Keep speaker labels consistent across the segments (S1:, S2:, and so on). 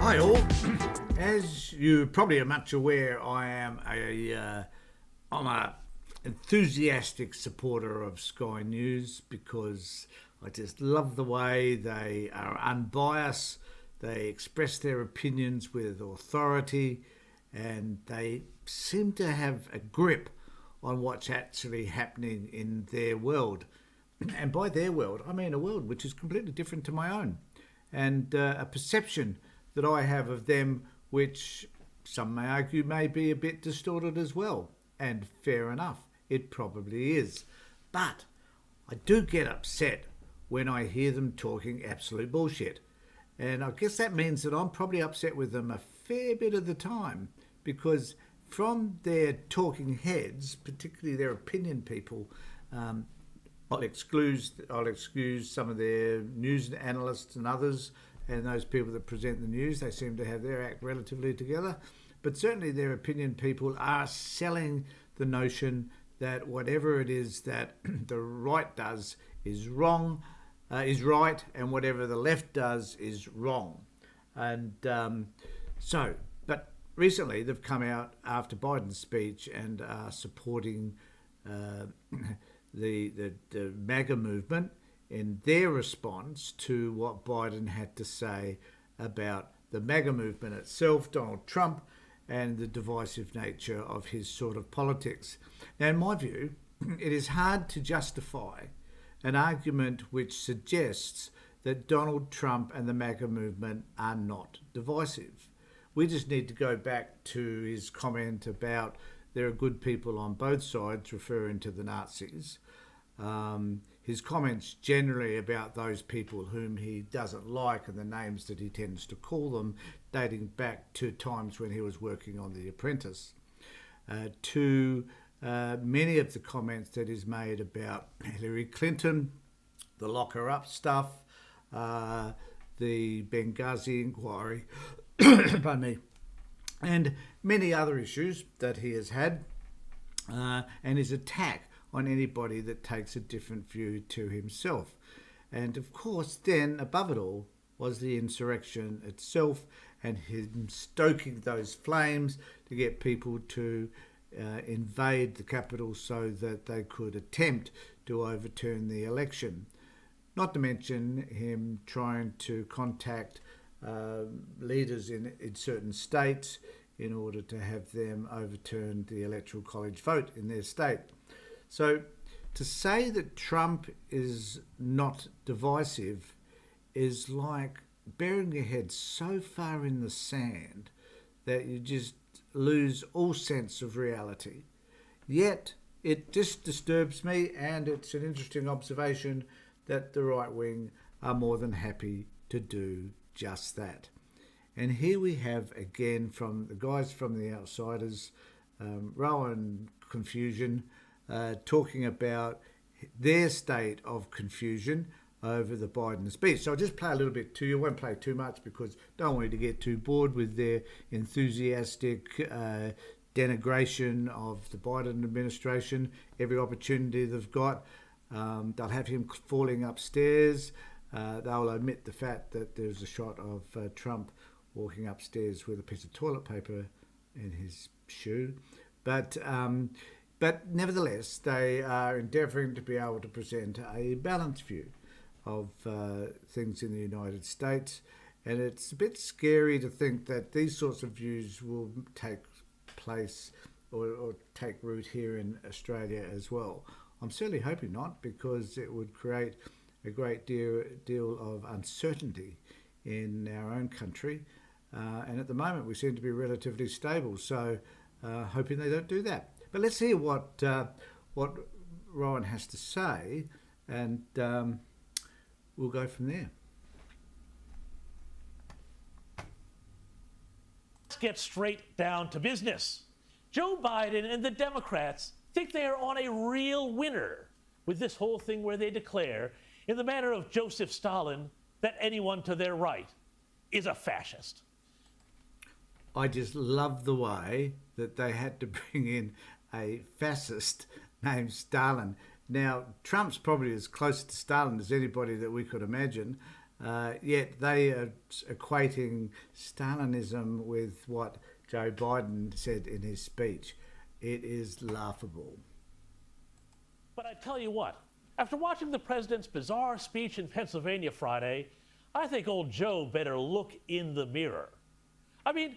S1: Hi all. As you probably are much aware, I'm a enthusiastic supporter of Sky News because I just love the way they are unbiased. They express their opinions with authority, and they seem to have a grip on what's actually happening in their world. And by their world, I mean a world which is completely different to my own, and a perception that I have of them, which some may argue may be a bit distorted as well. And fair enough, it probably is. But I do get upset when I hear them talking absolute bullshit. And I guess that means that I'm probably upset with them a fair bit of the time, because from their talking heads, particularly their opinion people, I'll excuse some of their news analysts and others, and those people that present the news. They seem to have their act relatively together. But certainly their opinion people are selling the notion that whatever it is that the right does is wrong, is right, and whatever the left does is wrong. And but recently they've come out after Biden's speech and are supporting the MAGA movement in their response to what Biden had to say about the MAGA movement itself, Donald Trump, and the divisive nature of his sort of politics. Now, in my view, it is hard to justify an argument which suggests that Donald Trump and the MAGA movement are not divisive. We just need to go back to his comment about there are good people on both sides, referring to the Nazis. His comments generally about those people whom he doesn't like and the names that he tends to call them, dating back to times when he was working on The Apprentice, to many of the comments that he's made about Hillary Clinton, the lock her up stuff, the Benghazi inquiry, pardon me, and many other issues that he has had, and his attack on anybody that takes a different view to himself. And of course, then above it all was the insurrection itself and him stoking those flames to get people to invade the capital so that they could attempt to overturn the election. Not to mention him trying to contact leaders in certain states in order to have them overturn the electoral college vote in their state. So to say that Trump is not divisive is like burying your head so far in the sand that you just lose all sense of reality. Yet it just disturbs me, and it's an interesting observation that the right wing are more than happy to do just that. And here we have again from the guys from the Outsiders, Rowan Confusion, talking about their state of confusion over the Biden speech. So I'll just play a little bit to you. I won't play too much because I don't want you to get too bored with their enthusiastic denigration of the Biden administration. Every opportunity they've got, they'll have him falling upstairs. They'll omit the fact that there's a shot of Trump walking upstairs with a piece of toilet paper in his shoe. But nevertheless, they are endeavouring to be able to present a balanced view of things in the United States. And it's a bit scary to think that these sorts of views will take place or take root here in Australia as well. I'm certainly hoping not, because it would create a great deal of uncertainty in our own country. And at the moment, we seem to be relatively stable. So hoping they don't do that. But let's hear what Rowan has to say, and we'll go from there.
S2: Let's get straight down to business. Joe Biden and the Democrats think they are on a real winner with this whole thing where they declare, in the manner of Joseph Stalin, that anyone to their right is a fascist.
S1: I just love the way that they had to bring in a fascist named Stalin. Now, Trump's probably as close to Stalin as anybody that we could imagine. Yet they are equating Stalinism with what Joe Biden said in his speech. It is laughable.
S2: But I tell you what, after watching the president's bizarre speech in Pennsylvania Friday, I think old Joe better look in the mirror. I mean,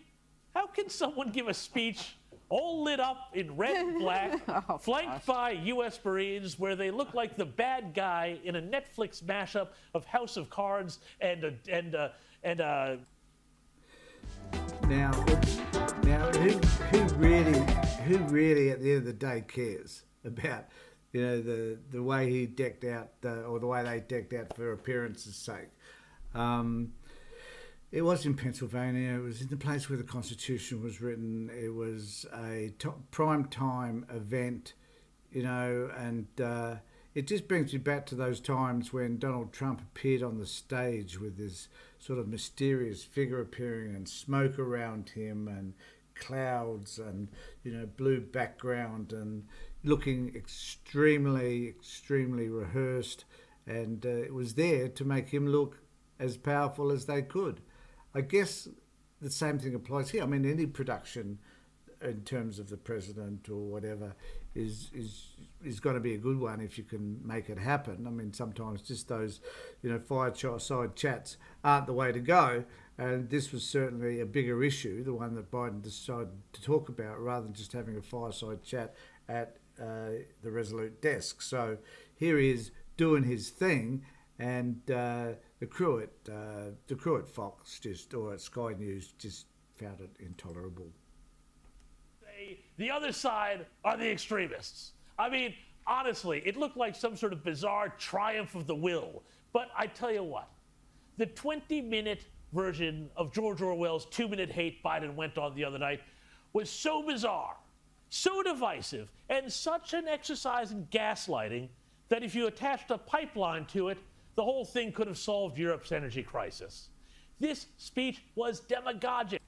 S2: how can someone give a speech all lit up in red and black, flanked by U.S. Marines, where they look like the bad guy in a Netflix mashup of House of Cards and
S1: Now, who really at the end of the day cares about, the way he decked out, or the way they decked out for appearance's sake? It was in Pennsylvania. It was in the place where the Constitution was written. It was a prime time event, and it just brings me back to those times when Donald Trump appeared on the stage with this sort of mysterious figure appearing and smoke around him and clouds and, blue background and looking extremely, extremely rehearsed. And it was there to make him look as powerful as they could. I guess the same thing applies here. I mean, any production in terms of the president or whatever is going to be a good one if you can make it happen. I mean, sometimes just those, fireside chats aren't the way to go. And this was certainly a bigger issue, the one that Biden decided to talk about, rather than just having a fireside chat at the Resolute desk. So here he is doing his thing, and the crew at Fox or at Sky News just found it intolerable.
S2: The other side are the extremists. I mean, honestly, it looked like some sort of bizarre triumph of the will. But I tell you what, the 20-minute version of George Orwell's 2-minute hate Biden went on the other night was so bizarre, so divisive, and such an exercise in gaslighting that if you attached a pipeline to it, the whole thing could have solved Europe's energy crisis. This speech was demagogic.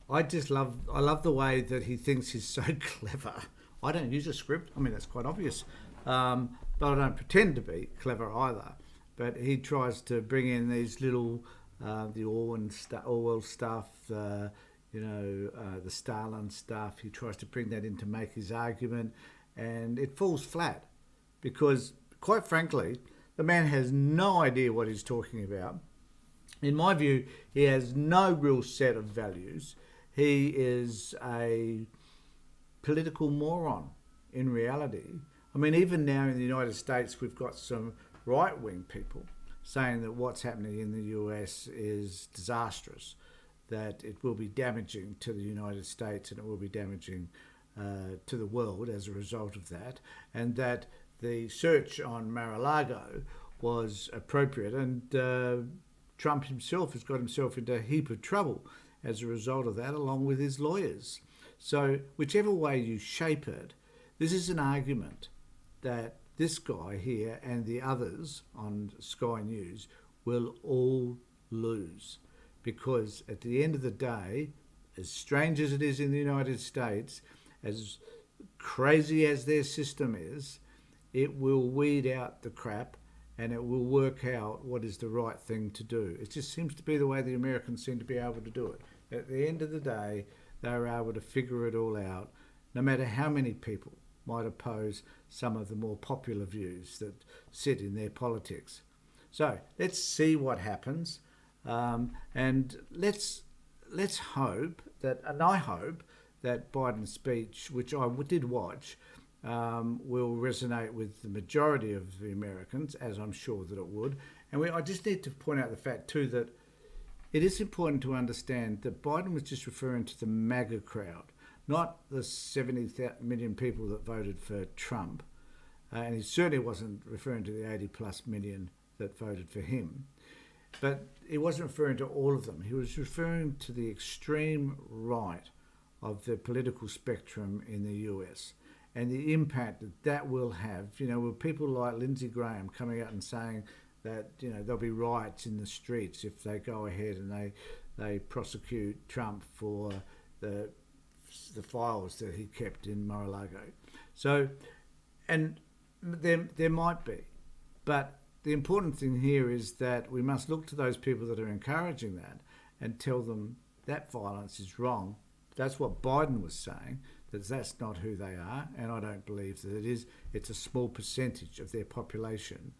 S1: I love the way that he thinks he's so clever. I don't use a script. I mean, that's quite obvious. But I don't pretend to be clever either. But he tries to bring in these little, the Orwell stuff, the Stalin stuff. He tries to bring that in to make his argument. And it falls flat because, quite frankly, the man has no idea what he's talking about. In my view, he has no real set of values. He is a political moron in reality. I mean, even now in the United States, we've got some right-wing people saying that what's happening in the US is disastrous, that it will be damaging to the United States and it will be damaging to the world as a result of that, and that the search on Mar-a-Lago was appropriate, and Trump himself has got himself into a heap of trouble as a result of that, along with his lawyers. So whichever way you shape it, this is an argument that this guy here and the others on Sky News will all lose, because at the end of the day, as strange as it is in the United States, as crazy as their system is, it will weed out the crap and it will work out what is the right thing to do. It just seems to be the way the Americans seem to be able to do it. At the end of the day, they are able to figure it all out, no matter how many people might oppose some of the more popular views that sit in their politics. So let's see what happens, and let's hope that, and I hope that Biden's speech, which I did watch, will resonate with the majority of the Americans, as I'm sure that it would. And I just need to point out the fact too that it is important to understand that Biden was just referring to the MAGA crowd, not the 70 million people that voted for Trump. And he certainly wasn't referring to the 80 plus million that voted for him. But he wasn't referring to all of them. He was referring to the extreme right of the political spectrum in the US and the impact that that will have, with people like Lindsey Graham coming out and saying that, there'll be riots in the streets if they go ahead and they prosecute Trump for the files that he kept in Mar-a-Lago. So, and there might be, but the important thing here is that we must look to those people that are encouraging that and tell them that violence is wrong. That's what Biden was saying, that that's not who they are, and I don't believe that it is. It's a small percentage of their population.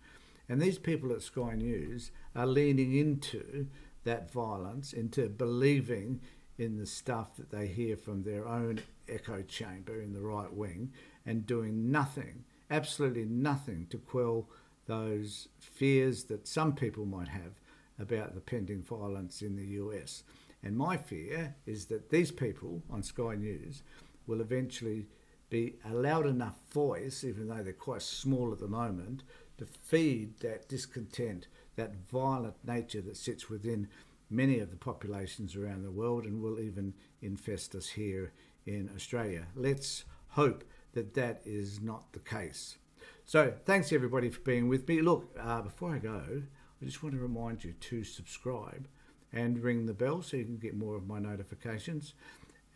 S1: And these people at Sky News are leaning into that violence, into believing in the stuff that they hear from their own echo chamber in the right wing, and doing nothing, absolutely nothing, to quell those fears that some people might have about the pending violence in the US. And my fear is that these people on Sky News will eventually be allowed enough voice, even though they're quite small at the moment, to feed that discontent, that violent nature that sits within many of the populations around the world and will even infest us here in Australia. Let's hope that that is not the case. So thanks everybody for being with me. Look, before I go, I just want to remind you to subscribe and ring the bell so you can get more of my notifications.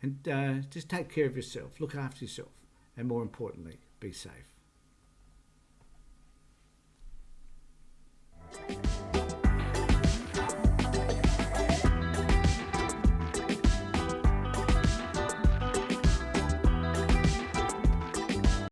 S1: And just take care of yourself, look after yourself, and more importantly, be safe.